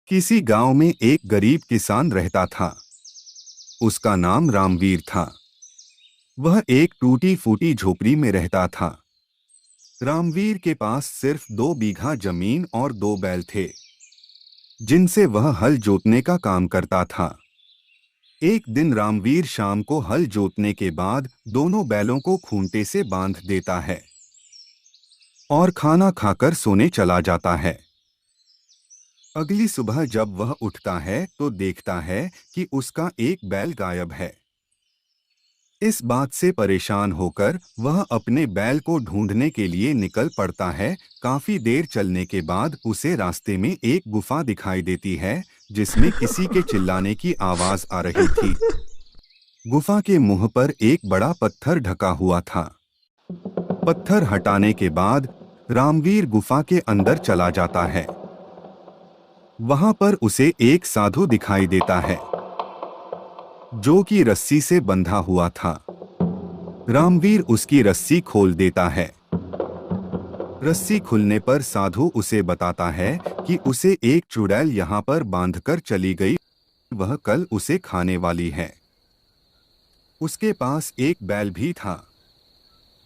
किसी गांव में एक गरीब किसान रहता था। उसका नाम रामवीर था। वह एक टूटी फूटी झोपड़ी में रहता था। रामवीर के पास सिर्फ 2 बीघा जमीन और 2 बैल थे, जिनसे वह हल जोतने का काम करता था। एक दिन रामवीर शाम को हल जोतने के बाद दोनों बैलों को खूंटे से बांध देता है और खाना खाकर सोने चला जाता है। अगली सुबह जब वह उठता है तो देखता है कि उसका एक बैल गायब है। इस बात से परेशान होकर वह अपने बैल को ढूंढने के लिए निकल पड़ता है। काफी देर चलने के बाद उसे रास्ते में एक गुफा दिखाई देती है, जिसमें किसी के चिल्लाने की आवाज आ रही थी। गुफा के मुंह पर एक बड़ा पत्थर ढका हुआ था। पत्थर हटाने के बाद रामवीर गुफा के अंदर चला जाता है। वहां पर उसे एक साधु दिखाई देता है, जो कि रस्सी से बंधा हुआ था। रामवीर उसकी रस्सी खोल देता है। रस्सी खुलने पर साधु उसे बताता है कि उसे एक चुड़ैल यहाँ पर बांधकर चली गई। वह कल उसे खाने वाली है। उसके पास एक बैल भी था,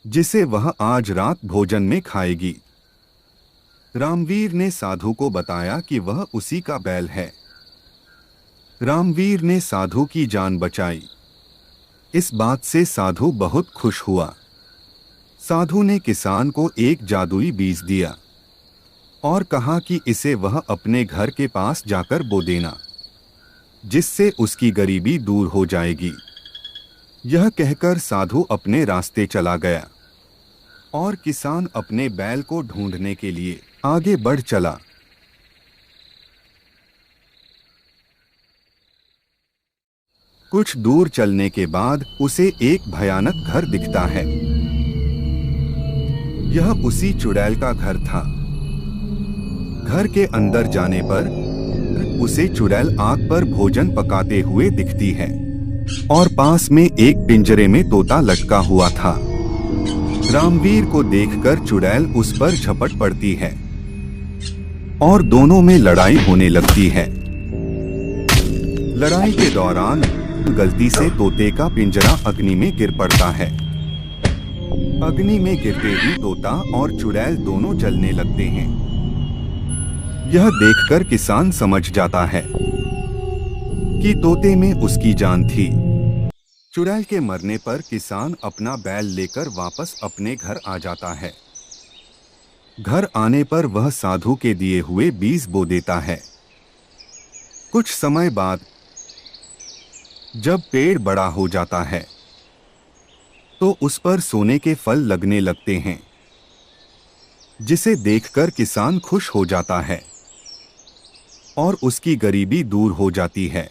जिसे वह आज रात भोजन में खाएगी। रामवीर ने साधु को बताया कि वह उसी का बैल है। रामवीर ने साधु की जान बचाई। इस बात से साधु बहुत खुश हुआ। साधु ने किसान को एक जादुई बीज दिया और कहा कि इसे वह अपने घर के पास जाकर बो देना, जिससे उसकी गरीबी दूर हो जाएगी। यह कहकर साधु अपने रास्ते चला गया और किसान अपने बैल को ढूंढने के लिए आगे बढ़ चला। कुछ दूर चलने के बाद उसे एक भयानक घर दिखता है। यह उसी चुड़ैल का घर था। घर के अंदर जाने पर उसे चुड़ैल आग पर भोजन पकाते हुए दिखती है और पास में एक पिंजरे में तोता लटका हुआ था। रामवीर को देखकर चुड़ैल उस पर झपट पड़ती है और दोनों में लड़ाई होने लगती है। लड़ाई के दौरान गलती से तोते का पिंजरा अग्नि में गिर पड़ता है। अग्नि में गिरते ही तोता और चुड़ैल दोनों जलने लगते हैं। यह देखकर किसान समझ जाता है कि तोते में उसकी जान थी। चुड़ैल के मरने पर किसान अपना बैल लेकर वापस अपने घर आ जाता है। घर आने पर वह साधु के दिए हुए बीज बो देता है। कुछ समय बाद जब पेड़ बड़ा हो जाता है तो उस पर सोने के फल लगने लगते हैं, जिसे देखकर किसान खुश हो जाता है और उसकी गरीबी दूर हो जाती है।